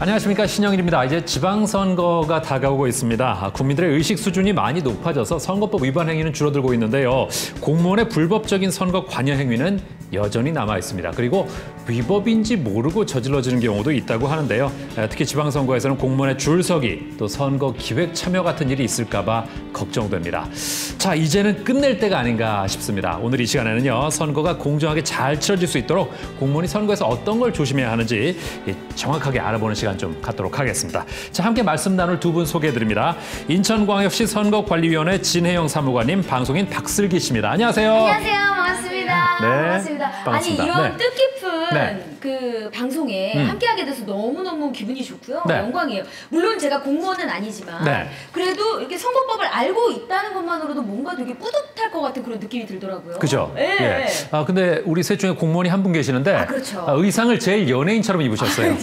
안녕하십니까, 신영일입니다. 이제 지방선거가 다가오고 있습니다. 국민들의 의식 수준이 많이 높아져서 선거법 위반 행위는 줄어들고 있는데요. 공무원의 불법적인 선거 관여 행위는 여전히 남아 있습니다. 그리고 위법인지 모르고 저질러지는 경우도 있다고 하는데요. 특히 지방선거에서는 공무원의 줄서기, 또 선거 기획 참여 같은 일이 있을까 봐 걱정됩니다. 자, 이제는 끝낼 때가 아닌가 싶습니다. 오늘 이 시간에는요, 선거가 공정하게 잘 치러질 수 있도록 공무원이 선거에서 어떤 걸 조심해야 하는지 정확하게 알아보는 시간 좀 갖도록 하겠습니다. 자, 함께 말씀 나눌 두 분 소개해드립니다. 인천광역시 선거관리위원회 진혜영 사무관님, 방송인 박슬기 씨입니다. 안녕하세요. 안녕하세요. 반갑습니다. 네, 반갑습니다. 반갑습니다. 아니, 이런 네. 뜻깊은 네. 그 방송에 함께하게 돼서 너무너무 기분이 좋고요. 네. 영광이에요. 물론 제가 공무원은 아니지만 네. 그래도 이렇게 선거법을 알고 있다는 것만으로도 뭔가 되게 뿌듯할 것 같은 그런 느낌이 들더라고요. 그죠? 네. 예. 아, 근데 우리 셋 중에 공무원이 한 분 계시는데, 아, 그렇죠. 의상을 제일 연예인처럼 입으셨어요.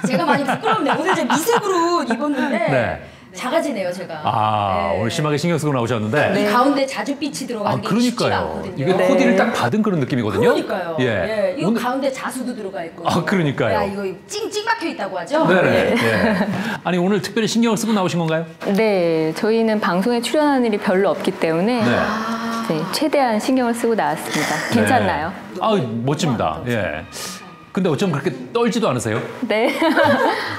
제가 많이 부끄럽네요. 오늘 제가 미색으로 입었는데 네. 작아지네요, 제가. 아, 네. 오늘 심하게 신경 쓰고 나오셨는데. 이 가운데 자줏빛이 들어가는 게 쉽지가 그러니까요. 않거든요. 이게 코디를 딱 받은 그런 느낌이거든요. 그러니까요. 예. 이거 가운데 자수도 들어가 있고. 아, 그러니까요. 야, 이거 찡찡 박혀 있다고 하죠? 네네. 예. 아니, 오늘 특별히 신경을 쓰고 나오신 건가요? 네, 저희는 방송에 출연하는 일이 별로 없기 때문에 네. 네, 최대한 신경을 쓰고 나왔습니다. 괜찮나요? 아, 멋집니다. 예. 근데 어쩜 그렇게 떨지도 않으세요? 네.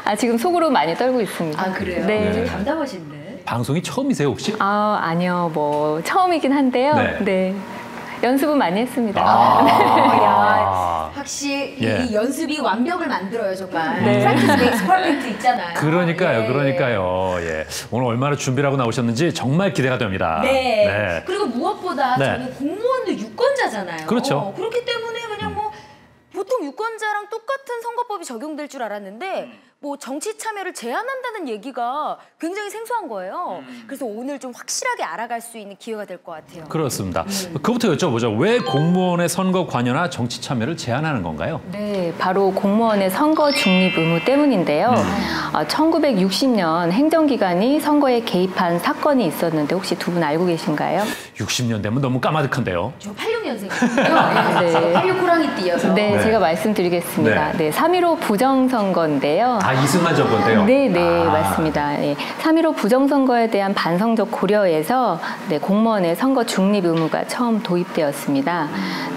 아, 지금 속으로 많이 떨고 있습니다. 아, 그래요? 네. 되게 담담하신데. 방송이 처음이세요, 혹시? 아, 아니요. 뭐 처음이긴 한데요. 네. 네. 연습은 많이 했습니다. 야, 확실히 예. 이 연습이 완벽을 만들어요, 정말. 네. Practice makes perfect 있잖아요. 그러니까요, 예. 그러니까요. 예. 오늘 얼마나 준비를 하고 나오셨는지 정말 기대가 됩니다. 네. 그리고 무엇보다 네. 저는 공무원도 유권자잖아요. 그렇죠. 그렇기 때문에 그냥 뭐 보통 유권자랑 똑같은 선거법이 적용될 줄 알았는데 뭐 정치 참여를 제한한다는 얘기가 굉장히 생소한 거예요. 그래서 오늘 좀 확실하게 알아갈 수 있는 기회가 될 것 같아요. 그렇습니다. 그부터 여쭤보죠. 왜 공무원의 선거 관여나 정치 참여를 제한하는 건가요? 네, 바로 공무원의 선거 중립 의무 때문인데요. 1960년 행정기관이 선거에 개입한 사건이 있었는데 혹시 두 분 알고 계신가요? 60년 되면 너무 까마득한데요. 저 86년생이거든요. 네. 86 호랑이 띠여서. 네, 네. 제가 말씀드리겠습니다. 네. 네, 3.15 부정선거인데요. 아, 이승만 전 건데요. 네, 네, 아. 맞습니다. 네, 3.15 부정선거에 대한 반성적 고려에서 네, 공무원의 선거 중립 의무가 처음 도입되었습니다.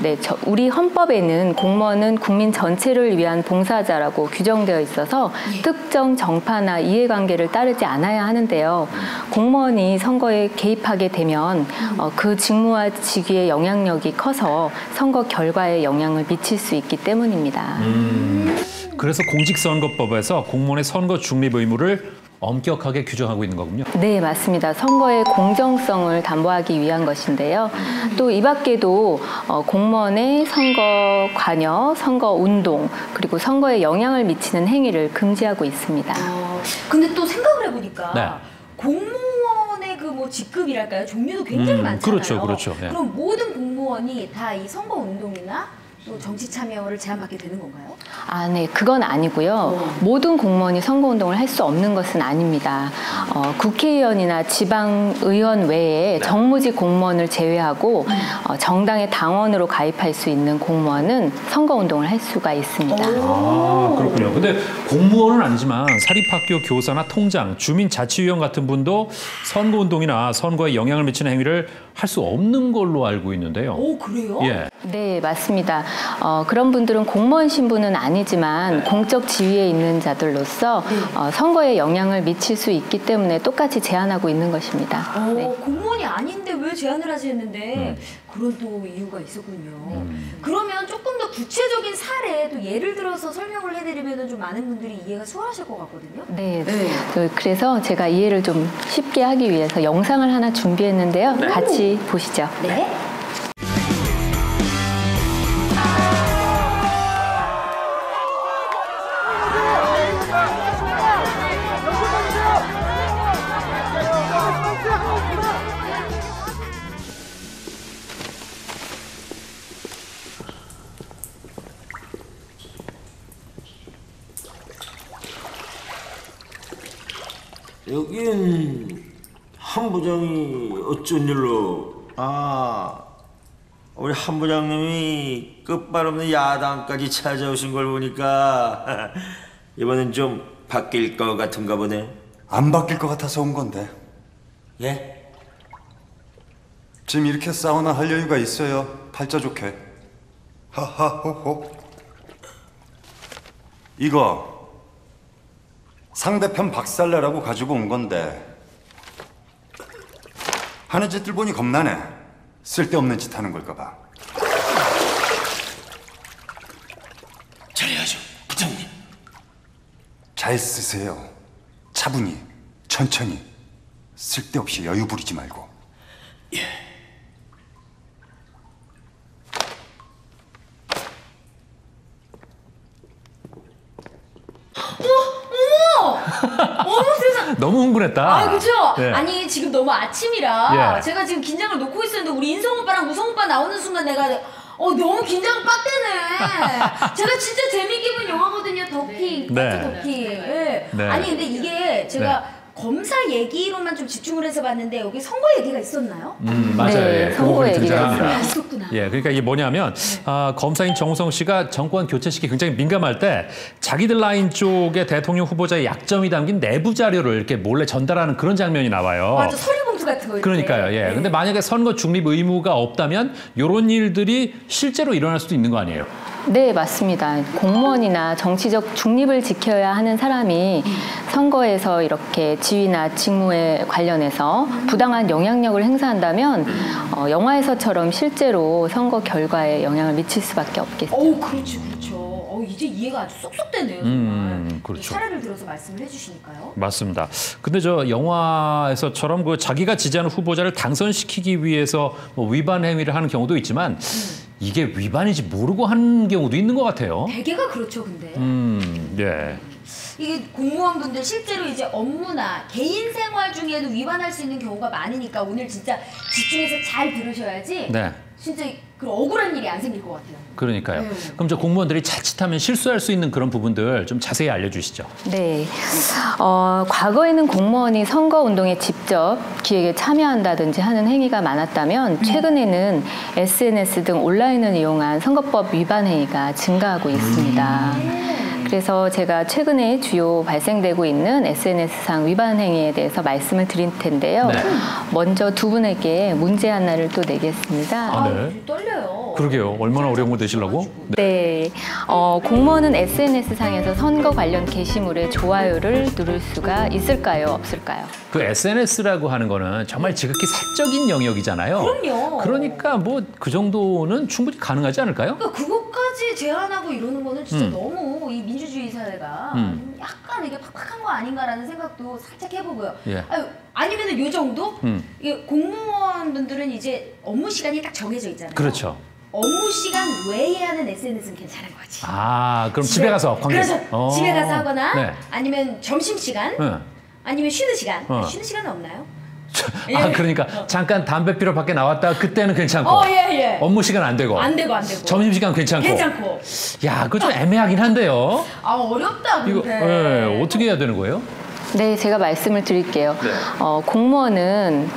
네, 우리 헌법에는 공무원은 국민 전체를 위한 봉사자라고 규정되어 있어서 특정 정파나 이해관계를 따르지 않아야 하는데요. 공무원이 선거에 개입하게 되면 그 직무와 직위의 영향력이 커서 선거 결과에 영향을 미칠 수 있기 때문입니다. 그래서 공직선거법에서 공무원의 선거 중립 의무를 엄격하게 규정하고 있는 거군요. 네, 맞습니다. 선거의 공정성을 담보하기 위한 것인데요. 또 이 밖에도 공무원의 선거 관여, 선거 운동, 그리고 선거에 영향을 미치는 행위를 금지하고 있습니다. 근데 또 생각을 해보니까 네. 공무원의 그 뭐 직급이랄까요? 종류도 굉장히 많잖아요. 그렇죠, 그렇죠. 예. 그럼 모든 공무원이 다 이 선거 운동이나 또 정치 참여를 제한받게 되는 건가요? 아, 네, 그건 아니고요. 모든 공무원이 선거운동을 할 수 없는 것은 아닙니다. 국회의원이나 지방의원 외에 정무직 공무원을 제외하고 정당의 당원으로 가입할 수 있는 공무원은 선거운동을 할 수가 있습니다. 아, 그렇군요. 근데 공무원은 아니지만 사립학교 교사나 통장, 주민자치위원 같은 분도 선거운동이나 선거에 영향을 미치는 행위를 할 수 없는 걸로 알고 있는데요. 오, 그래요? 예. 네, 맞습니다. 그런 분들은 공무원 신분은 아니지만 공적 지위에 있는 자들로서 선거에 영향을 미칠 수 있기 때문에 똑같이 제한하고 있는 것입니다. 네. 공무원이 아닌데 왜 제한을 하지 했는데 그런 또 이유가 있었군요. 그러면 조금 더 구체적인 사례, 또 예를 들어서 설명을 해드리면 좀 많은 분들이 이해가 수월하실 것 같거든요. 네, 그래서 제가 이해를 좀 쉽게 하기 위해서 영상을 하나 준비했는데요. 같이 보시죠. 네. 여긴 한 부장이 어쩐 일로? 아, 우리 한 부장님이 끝발없는 야당까지 찾아오신 걸 보니까 이번엔 좀 바뀔 것 같은가 보네. 안 바뀔 것 같아서 온 건데. 예? 지금 이렇게 싸우나 할 여유가 있어요. 팔자 좋게. 하하호호. 이거 상대편 박살내라고 가지고 온 건데 하는 짓들 보니 겁나네. 쓸데없는 짓 하는 걸까 봐. 잘해야죠, 부장님. 잘 쓰세요. 차분히, 천천히. 쓸데없이 여유 부리지 말고. 예. 어머 세상. 너무 흥분했다. 아 그죠? 예. 아니 지금 너무 아침이라 예. 제가 지금 긴장을 놓고 있었는데 우리 인성 오빠랑 우성 오빠 나오는 순간 내가 너무 긴장 빡대네. 제가 진짜 재밌게 본 영화거든요. 더킹. 네. 맞죠, 더킹. 예. 네. 아니 근데 이게 제가 검사 얘기로만 좀 집중을 해서 봤는데 여기 선거 얘기가 있었나요? 맞아요. 네, 예, 그 선거 부분이 얘기가 등장합니다. 있었구나. 예, 그러니까 이게 뭐냐면 검사인 정우성 씨가 정권 교체 시기 굉장히 민감할 때 자기들 라인 쪽의 대통령 후보자의 약점이 담긴 내부 자료를 이렇게 몰래 전달하는 그런 장면이 나와요. 맞아, 서류 봉투 같은 거. 그러니까요. 예. 근데 만약에 선거 중립 의무가 없다면 이런 일들이 실제로 일어날 수도 있는 거 아니에요? 네, 맞습니다. 공무원이나 정치적 중립을 지켜야 하는 사람이 선거에서 이렇게 지위나 직무에 관련해서 부당한 영향력을 행사한다면 영화에서처럼 실제로 선거 결과에 영향을 미칠 수밖에 없겠죠. 그렇죠, 그렇죠. 이제 이해가 아주 쏙쏙 되네요. 정말. 그렇죠. 사례를 들어서 말씀을 해주시니까요. 맞습니다. 근데 저 영화에서처럼 그 자기가 지지하는 후보자를 당선시키기 위해서 뭐 위반 행위를 하는 경우도 있지만 이게 위반인지 모르고 하는 경우도 있는 것 같아요. 대개가 그렇죠, 근데. 예. 이게 공무원분들 실제로 이제 업무나 개인 생활 중에도 위반할 수 있는 경우가 많으니까 오늘 진짜 집중해서 잘 들으셔야지. 네. 진짜 그 억울한 일이 안 생길 것 같아요. 그러니까요. 네. 그럼 저 공무원들이 자칫하면 실수할 수 있는 그런 부분들 좀 자세히 알려주시죠. 네. 과거에는 공무원이 선거운동에 직접 기획에 참여한다든지 하는 행위가 많았다면 최근에는 SNS 등 온라인을 이용한 선거법 위반 행위가 증가하고 있습니다. 그래서 제가 최근에 주요 발생되고 있는 SNS상 위반 행위에 대해서 말씀을 드릴 텐데요. 네. 먼저 두 분에게 문제 하나를 또 내겠습니다. 네. 떨려요. 그러게요. 얼마나 어려운 거 내시려고? 네, 공무원은 SNS상에서 선거 관련 게시물에 좋아요를 누를 수가 있을까요? 없을까요? 그 SNS라고 하는 거는 정말 지극히 사적인 영역이잖아요. 그럼요. 그러니까 뭐 그 정도는 충분히 가능하지 않을까요? 그러니까 그것까지 제한하고 이러는 거는 진짜 너무 이 민주주의 사회가 약간 이게 팍팍한 거 아닌가라는 생각도 살짝 해보고요. 예. 아니면은 요 정도? 이게 공무원분들은 이제 업무 시간이 딱 정해져 있잖아요. 그렇죠. 업무 시간 외에 하는 SNS는 괜찮은 거지. 그럼 집에 가서 관계. 그래서 집에 가서 하거나 네. 아니면 점심 시간, 응. 아니면 쉬는 시간. 어. 쉬는 시간은 없나요? 그러니까 잠깐 담배 피러 밖에 나왔다가 그때는 괜찮고. 예. 업무 시간 안 되고. 안 되고. 점심 시간 괜찮고. 야, 그거 좀 애매하긴 한데요. 어렵다 이거 근데. 어떻게 해야 되는 거예요? 네, 제가 말씀을 드릴게요. 공무원은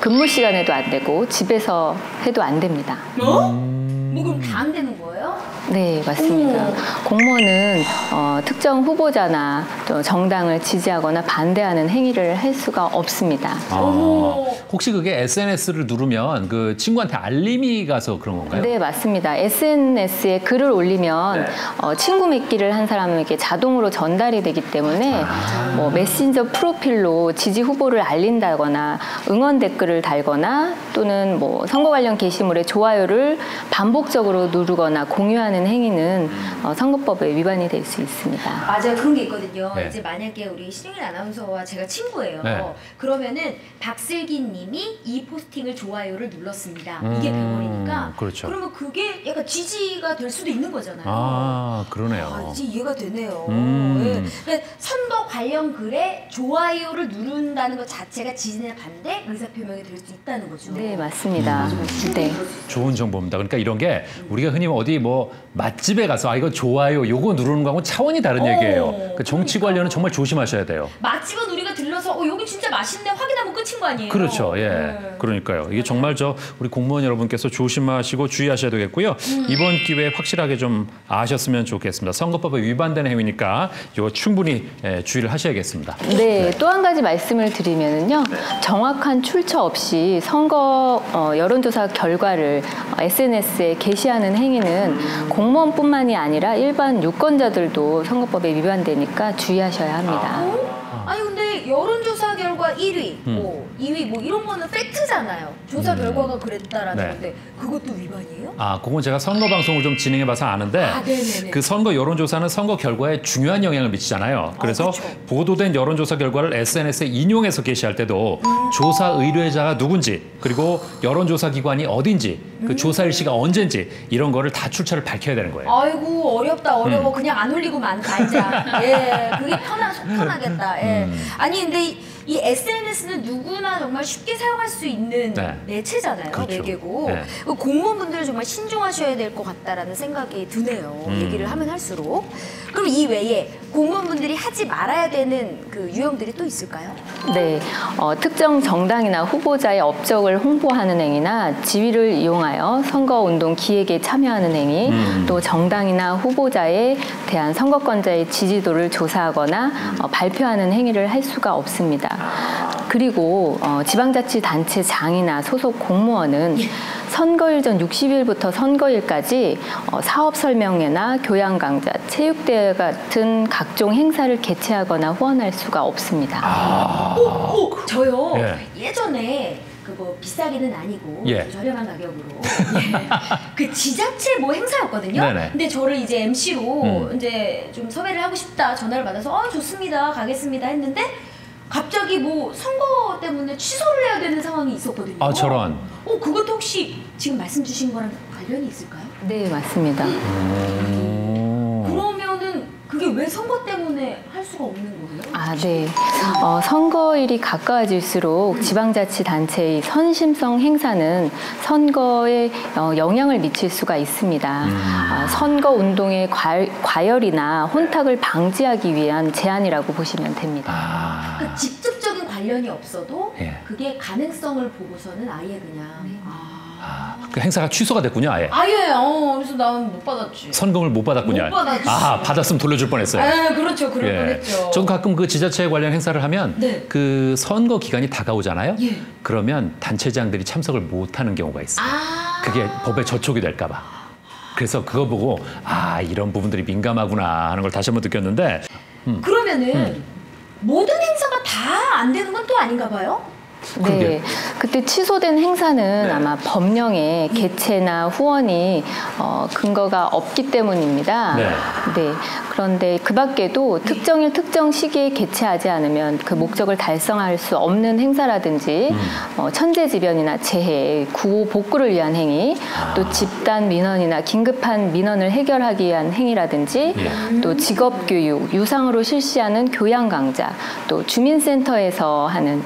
근무 시간에도 안 되고 집에서 해도 안 됩니다. 뭐 그럼 다 안 되는 거예요? 네, 맞습니다. 어머. 공무원은 특정 후보자나 또 정당을 지지하거나 반대하는 행위를 할 수가 없습니다. 혹시 그게 SNS를 누르면 그 친구한테 알림이 가서 그런 건가요? 네, 맞습니다. SNS에 글을 올리면 친구 맺기를 한 사람에게 자동으로 전달이 되기 때문에 뭐 메신저 프로필로 지지 후보를 알린다거나 응원 댓글을 달거나 또는 뭐 선거 관련 게시물에 좋아요를 반복적으로 누르거나 공유하는 행위는 선거법에 위반이 될 수 있습니다. 맞아요. 그런 게 있거든요. 네. 이제 만약에 우리 신용일 아나운서와 제가 친구예요. 네. 그러면은 박슬기 님이 이 포스팅을 좋아요를 눌렀습니다. 이게 돼버리니까. 그렇죠. 그러면 그게 약간 지지가 될 수도 있는 거잖아요. 그러네요. 이제 이해가 되네요. 예. 그러니까 선거 관련 글에 좋아요를 누른다는 것 자체가 지지나 반대 의사표명이 될 수 있다는 거죠. 네, 맞습니다. 네. 좋은 정보입니다. 그러니까 이런 게 우리가 흔히 어디 뭐 맛집에 가서 이거 좋아요, 요거 누르는 거하고 차원이 다른 얘기예요. 그 정치 관련은 정말 조심하셔야 돼요. 맛집은 우리가 들러서 보고서 여기 진짜 맛있네 확인하면 끝인 거 아니에요? 그렇죠. 예. 네. 그러니까요. 이게 정말 우리 공무원 여러분께서 조심하시고 주의하셔야 되겠고요. 이번 기회에 확실하게 좀 아셨으면 좋겠습니다. 선거법에 위반되는 행위니까 이거 충분히 주의를 하셔야겠습니다. 네, 또 한 가지 말씀을 드리면은요. 정확한 출처 없이 선거 여론조사 결과를 SNS에 게시하는 행위는 공무원뿐만이 아니라 일반 유권자들도 선거법에 위반되니까 주의하셔야 합니다. 아니 근데 여론조사 결과 1위, 뭐 2위 뭐 이런 거는 팩트잖아요. 조사 결과가 그랬다라는 네. 건데 그것도 위반이에요? 그건 제가 선거 방송을 좀 진행해봐서 아는데 네네네. 그 선거 여론조사는 선거 결과에 중요한 영향을 미치잖아요. 그래서 그쵸. 보도된 여론조사 결과를 SNS에 인용해서 게시할 때도 조사 의뢰자가 누군지 그리고 여론조사 기관이 어딘지 그 조사 일시가 언젠지 이런 거를 다 출처를 밝혀야 되는 거예요. 아이고 어렵다 어려워 그냥 안 올리고만 가자. 예, 그게 속 편하겠다. 예. 아니 근데 이 SNS는 누구나 정말 쉽게 사용할 수 있는 네. 매체잖아요. 그렇죠. 매개고 네. 공무원분들은 정말 신중하셔야 될 것 같다라는 생각이 드네요. 얘기를 하면 할수록. 그럼 이 외에 공무원분들이 하지 말아야 되는 그 유형들이 또 있을까요? 네, 특정 정당이나 후보자의 업적을 홍보하는 행위나 지위를 이용하여 선거운동 기획에 참여하는 행위, 또 정당이나 후보자에 대한 선거권자의 지지도를 조사하거나 발표하는 행위를 할 수가 없습니다. 그리고 지방자치단체장이나 소속 공무원은 선거일 전 60일부터 선거일까지 사업 설명회나 교양 강좌, 체육대회 같은 각종 행사를 개최하거나 후원할 수가 없습니다. 저요. 예. 예전에 그 뭐 비싸기는 아니고 예. 저렴한 가격으로 예. 그 지자체 뭐 행사였거든요. 네네. 근데 저를 이제 MC로 이제 좀 섭외를 하고 싶다 전화를 받아서 좋습니다 가겠습니다 했는데 갑자기 뭐 선거 때문에 취소를 해야 되는 상황이 있었거든요. 저런. 그것도 혹시 지금 말씀 주신 거랑 관련이 있을까요? 네, 맞습니다. 그러면은 그게 왜 선거 때문에 할 수가 없는 거예요? 네. 선거일이 가까워질수록 지방자치단체의 선심성 행사는 선거에 영향을 미칠 수가 있습니다. 선거운동의 과열이나 혼탁을 방지하기 위한 제안이라고 보시면 됩니다. 그러니까 직접적인 관련이 없어도 예. 그게 가능성을 보고서는 아예 그냥 그 행사가 취소가 됐군요, 아예. 그래서 난 못 받았지. 선금을 못 받았군요. 못 받았지. 받았으면 돌려줄 뻔했어요. 그렇죠. 그럴 예. 뻔했죠. 저도 가끔 그 지자체 관련 행사를 하면 네. 그 선거 기간이 다가오잖아요. 예. 그러면 단체장들이 참석을 못하는 경우가 있어요. 그게 법에 저촉이 될까 봐. 그래서 그거 보고 이런 부분들이 민감하구나 하는 걸 다시 한번 느꼈는데 그러면은 모든 행사가 다 안 되는 건 또 아닌가 봐요? 네, 그때 취소된 행사는 아마 법령에 개최나 후원이 근거가 없기 때문입니다. 네. 네. 그런데 그 밖에도 특정일 특정 시기에 개최하지 않으면 그 목적을 달성할 수 없는 행사라든지 천재지변이나 재해, 구호 복구를 위한 행위, 또 집단 민원이나 긴급한 민원을 해결하기 위한 행위라든지 또 직업교육, 유상으로 실시하는 교양 강좌, 또 주민센터에서 하는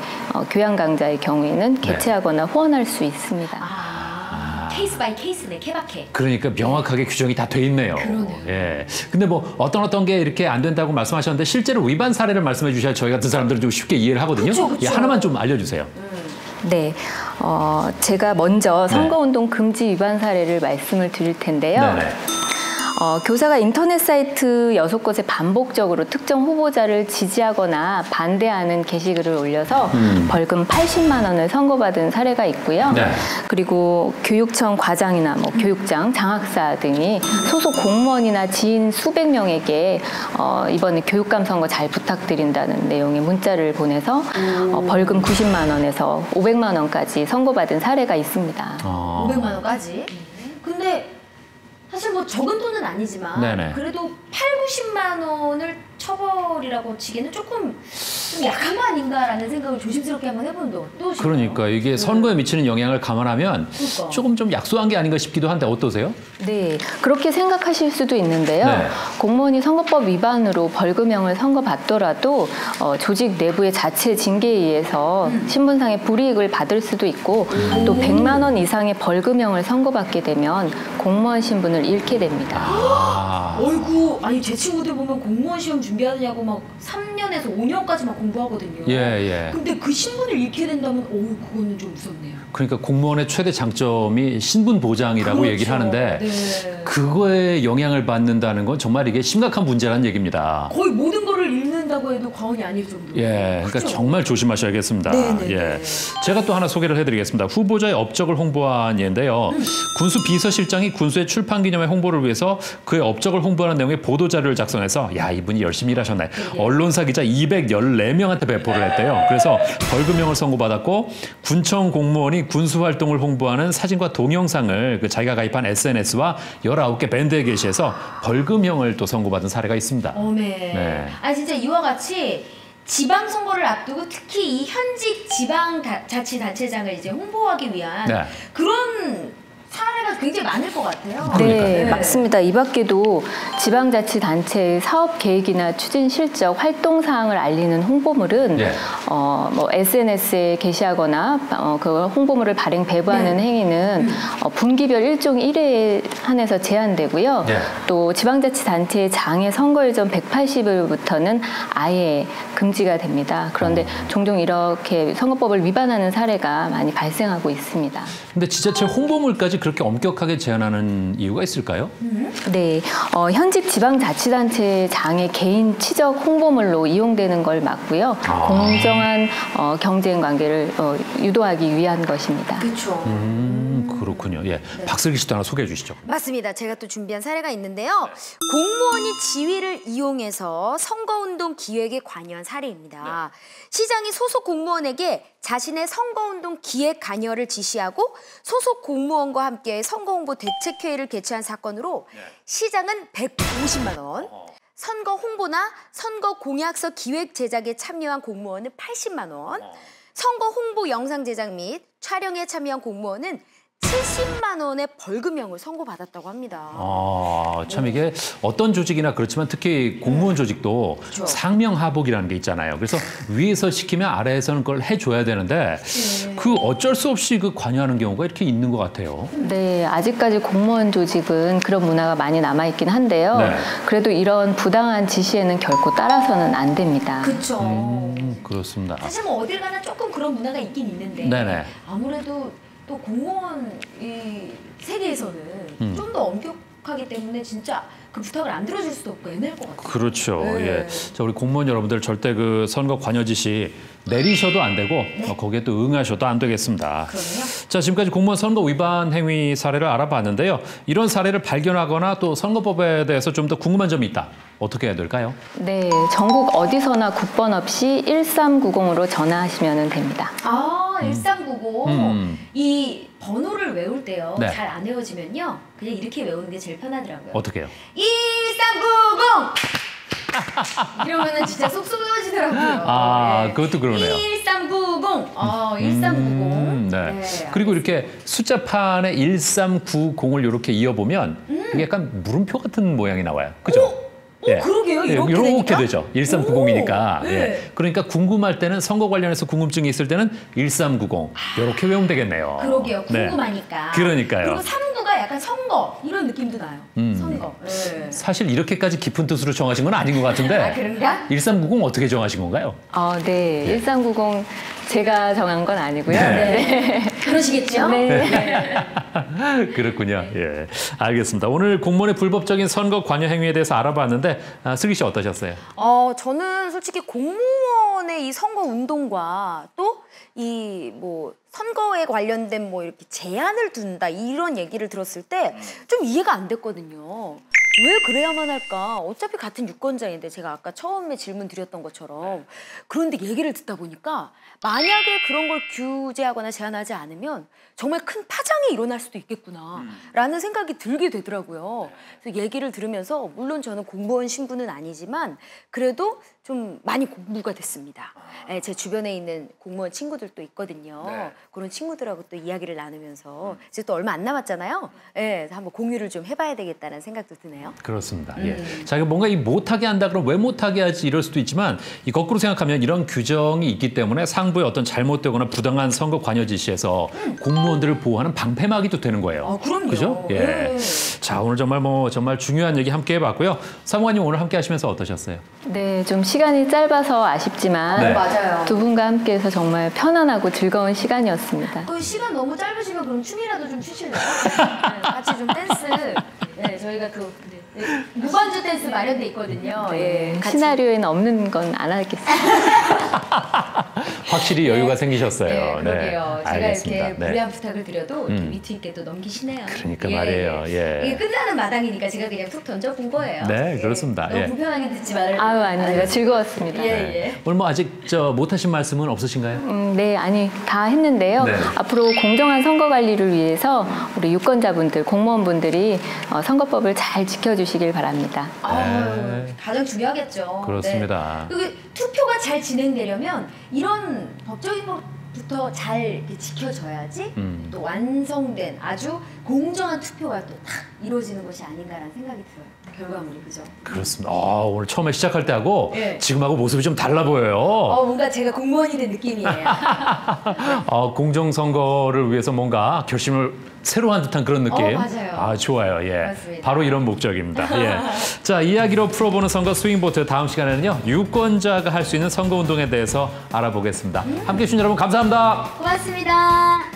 교양 강좌의 경우에는 개최하거나 후원할 수 있습니다. 케이스 바이 케이스네, 케바케. 그러니까 명확하게 규정이 다 돼 있네요. 그러네요. 예. 근데 뭐 어떤 게 이렇게 안 된다고 말씀하셨는데 실제로 위반 사례를 말씀해 주셔야 저희 같은 사람들은 좀 쉽게 이해를 하거든요. 그쵸. 예, 하나만 좀 알려주세요. 네, 제가 먼저 선거운동 금지 위반 사례를 말씀을 드릴 텐데요. 네네. 교사가 인터넷 사이트 6곳에 반복적으로 특정 후보자를 지지하거나 반대하는 게시글을 올려서 벌금 80만 원을 선고받은 사례가 있고요. 네. 그리고 교육청 과장이나 뭐 교육장, 장학사 등이 소속 공무원이나 지인 수백 명에게 이번에 교육감 선거 잘 부탁드린다는 내용의 문자를 보내서 벌금 90만 원에서 500만 원까지 선고받은 사례가 있습니다. 500만 원까지. 근데 사실 뭐 적은 돈은 아니지만 네네. 그래도 8, 90만 원을 처벌이라고 치기는 조금 좀 약한 거 아닌가라는 생각을 조심스럽게 한번 해보는데 어떠신가요? 그러니까 이게 선거에 미치는 영향을 감안하면 그러니까. 조금 좀 약소한 게 아닌가 싶기도 한데 어떠세요? 네, 그렇게 생각하실 수도 있는데요. 네. 공무원이 선거법 위반으로 벌금형을 선고받더라도 조직 내부의 자체 징계에 의해서 신분상의 불이익을 받을 수도 있고 또 100만 원 이상의 벌금형을 선고받게 되면 공무원 신분을 잃게 됩니다. 어이구, 아니 제 친구들 보면 공무원 시험 준비 준비하느냐고 막 3년에서 5년까지 막 공부하거든요. 예. 근데 그 신분을 잃게 된다면 그거는 좀 무섭네요. 그러니까 공무원의 최대 장점이 신분 보장이라고 그렇죠. 얘기를 하는데 네. 그거에 영향을 받는다는 건 정말 이게 심각한 문제라는 얘기입니다. 거의 모든 거를 잃는다고 해도 과언이 아닐 정도로. 예, 그러니까 그렇죠? 정말 조심하셔야겠습니다. 네네네. 예, 제가 또 하나 소개를 해드리겠습니다. 후보자의 업적을 홍보한 예인데요. 군수 비서실장이 군수의 출판 기념회 홍보를 위해서 그의 업적을 홍보하는 내용의 보도 자료를 작성해서 야 이분이 열심히 일하셨네. 언론사 기자 214명한테 배포를 했대요. 그래서 벌금형을 선고받았고 군청 공무원이 군수 활동을 홍보하는 사진과 동영상을 그 자기가 가입한 SNS와 19개 밴드에 게시해서 벌금형을 또 선고받은 사례가 있습니다. 어메. 네. 아 진짜 이와 같이 지방선거를 앞두고 특히 이 현직 지방자치단체장을 이제 홍보하기 위한 네. 그런 사례가 굉장히 많을 것 같아요. 네, 맞습니다. 이 밖에도 지방자치단체의 사업 계획이나 추진 실적, 활동 사항을 알리는 홍보물은 예. 뭐 SNS에 게시하거나 그 홍보물을 발행 배부하는 행위는 분기별 1종 1회에 한해서 제한되고요. 예. 또 지방자치단체의 장애 선거일 전 180일부터는 아예 금지가 됩니다. 그런데 종종 이렇게 선거법을 위반하는 사례가 많이 발생하고 있습니다. 근데 지자체 홍보물까지 그렇게 엄격하게 제한하는 이유가 있을까요? 네, 현직 지방자치단체 장애 개인 치적 홍보물로 이용되는 걸 막고요. 공정한 경쟁 관계를 유도하기 위한 것입니다. 그렇죠. 그렇군요. 예, 박슬기 씨도 하나 소개해 주시죠. 맞습니다. 제가 또 준비한 사례가 있는데요. 공무원이 지위를 이용해서 선거운동 기획에 관여한 사례입니다. 시장이 소속 공무원에게 자신의 선거운동 기획 관여를 지시하고 소속 공무원과 함께 선거홍보 대책회의를 개최한 사건으로 시장은 150만 원, 선거 홍보나 선거 공약서 기획 제작에 참여한 공무원은 80만 원, 선거 홍보 영상 제작 및 촬영에 참여한 공무원은 70만 원의 벌금형을 선고받았다고 합니다. 참 이게 어떤 조직이나 그렇지만 특히 공무원 조직도 상명하복이라는 게 있잖아요. 그래서 위에서 시키면 아래에서는 그걸 해줘야 되는데 그 어쩔 수 없이 그 관여하는 경우가 이렇게 있는 것 같아요. 네, 아직까지 공무원 조직은 그런 문화가 많이 남아있긴 한데요. 네. 그래도 이런 부당한 지시에는 결코 따라서는 안 됩니다. 그렇죠. 그렇습니다. 사실 뭐 어딜 가나 조금 그런 문화가 있긴 있는데 네네. 아무래도 또 공무원 이 세계에서는 좀 더 엄격하기 때문에 진짜 그 부탁을 안 들어줄 수도 없고 애매할 것 같아요. 그렇죠. 네. 예. 자, 우리 공무원 여러분들 절대 그 선거 관여 지시 내리셔도 안 되고 거기에 또 응하셔도 안 되겠습니다. 그럼요. 자, 지금까지 공무원 선거 위반 행위 사례를 알아봤는데요. 이런 사례를 발견하거나 또 선거법에 대해서 좀 더 궁금한 점이 있다. 어떻게 해야 될까요? 네, 전국 어디서나 국번 없이 1390으로 전화하시면 됩니다. 1390. 이 번호를 외울 때요. 네. 잘 안 외워지면요. 그냥 이렇게 외우는 게 제일 편하더라고요. 어떻게 해요? 1390! 이러면은 진짜 쏙 쏘여지더라고요. 그것도 그러네요. 1390. 1390. 네. 그리고 이렇게 숫자판에 1390을 이렇게 이어보면 이게 약간 물음표 같은 모양이 나와요. 그죠? 그러게요. 이렇게 이렇게 되니까? 되죠. 1390이니까. 네. 예. 그러니까 궁금할 때는 선거 관련해서 궁금증이 있을 때는 1390 이렇게 외우면 되겠네요. 그러게요. 네. 궁금하니까. 그러니까요. 그리고 39가 약간 선거 이런 느낌도 나요. 선거. 네. 사실 이렇게까지 깊은 뜻으로 정하신 건 아닌 것 같은데 그런가? 1390 어떻게 정하신 건가요? 네, 1390 제가 정한 건 아니고요. 네. 그러시겠죠? 네. 그렇군요. 예, 알겠습니다. 오늘 공무원의 불법적인 선거 관여 행위에 대해서 알아봤는데 슬기 씨 어떠셨어요? 저는 솔직히 공무원의 이 선거 운동과 또 이 뭐 선거에 관련된 뭐 이렇게 제한을 둔다 이런 얘기를 들었을 때 좀 이해가 안 됐거든요. 왜 그래야만 할까? 어차피 같은 유권자인데 제가 아까 처음에 질문 드렸던 것처럼 그런데 얘기를 듣다 보니까 만약에 그런 걸 규제하거나 제한하지 않으면 정말 큰 파장이 일어날 수도 있겠구나라는 생각이 들게 되더라고요. 그래서 얘기를 들으면서 물론 저는 공무원 신분은 아니지만 그래도 좀 많이 공부가 됐습니다. 제 주변에 있는 공무원 친구들도 있거든요. 그런 친구들하고 또 이야기를 나누면서 이제 또 얼마 안 남았잖아요. 그래서 한번 공유를 좀 해봐야 되겠다는 생각도 드네요. 거네요. 그렇습니다. 예. 자기가 뭔가 이 못하게 한다 그러면 왜 못하게 하지 이럴 수도 있지만 이 거꾸로 생각하면 이런 규정이 있기 때문에 상부의 어떤 잘못되거나 부당한 선거 관여 지시에서 공무원들을 보호하는 방패막이도 되는 거예요. 아, 그럼요. 그죠? 예. 네. 자, 오늘 정말 중요한 얘기 함께 해봤고요. 사무관님 오늘 함께 하시면서 어떠셨어요? 네, 좀 시간이 짧아서 아쉽지만 네. 맞아요. 두 분과 함께해서 정말 편안하고 즐거운 시간이었습니다. 그 시간 너무 짧으시면 그럼 춤이라도 좀 추실래요? 네, 같이 좀 댄스. 네, 저희가 무반주 댄스 마련돼 있거든요. 예, 같이. 시나리오에는 없는 건 안 하겠습니다. 확실히 여유가 생기셨어요. 네, 그러게요. 제가 알겠습니다. 이렇게 무리한 부탁을 드려도 이렇게 위트 있게 또 넘기시네요. 그러니까 말이에요. 예. 이게 끝나는 마당이니까 제가 그냥 툭 던져본 거예요. 네, 그렇습니다. 너무 예. 불편하게 듣지 말아요. 아유, 아닙니다. 즐거웠습니다. 예. 오늘 뭐 아직 못하신 말씀은 없으신가요? 네, 아니 다 했는데요. 네. 앞으로 공정한 선거 관리를 위해서 우리 유권자분들, 공무원분들이 선거법을 잘 지켜주시길 바랍니다. 아유, 가장 중요하겠죠. 그렇습니다. 네. 그리고 투표가 잘 진행되려면 이런 법적인 것부터 잘 이렇게 지켜져야지 또 완성된 아주 공정한 투표가 또 딱 이루어지는 것이 아닌가라는 생각이 들어요. 결과물이 그죠? 그렇습니다. 오늘 처음에 시작할 때하고 예. 지금하고 모습이 좀 달라 보여요. 뭔가 제가 공무원이 된 느낌이에요. 공정선거를 위해서 뭔가 결심을 새로 한 듯한 그런 느낌. 맞아요. 좋아요. 예. 맞습니다. 바로 이런 목적입니다. 예. 자, 이야기로 풀어보는 선거 스윙보트 다음 시간에는요. 유권자가 할 수 있는 선거운동에 대해서 알아보겠습니다. 함께해 주신 여러분 감사합니다. 고맙습니다.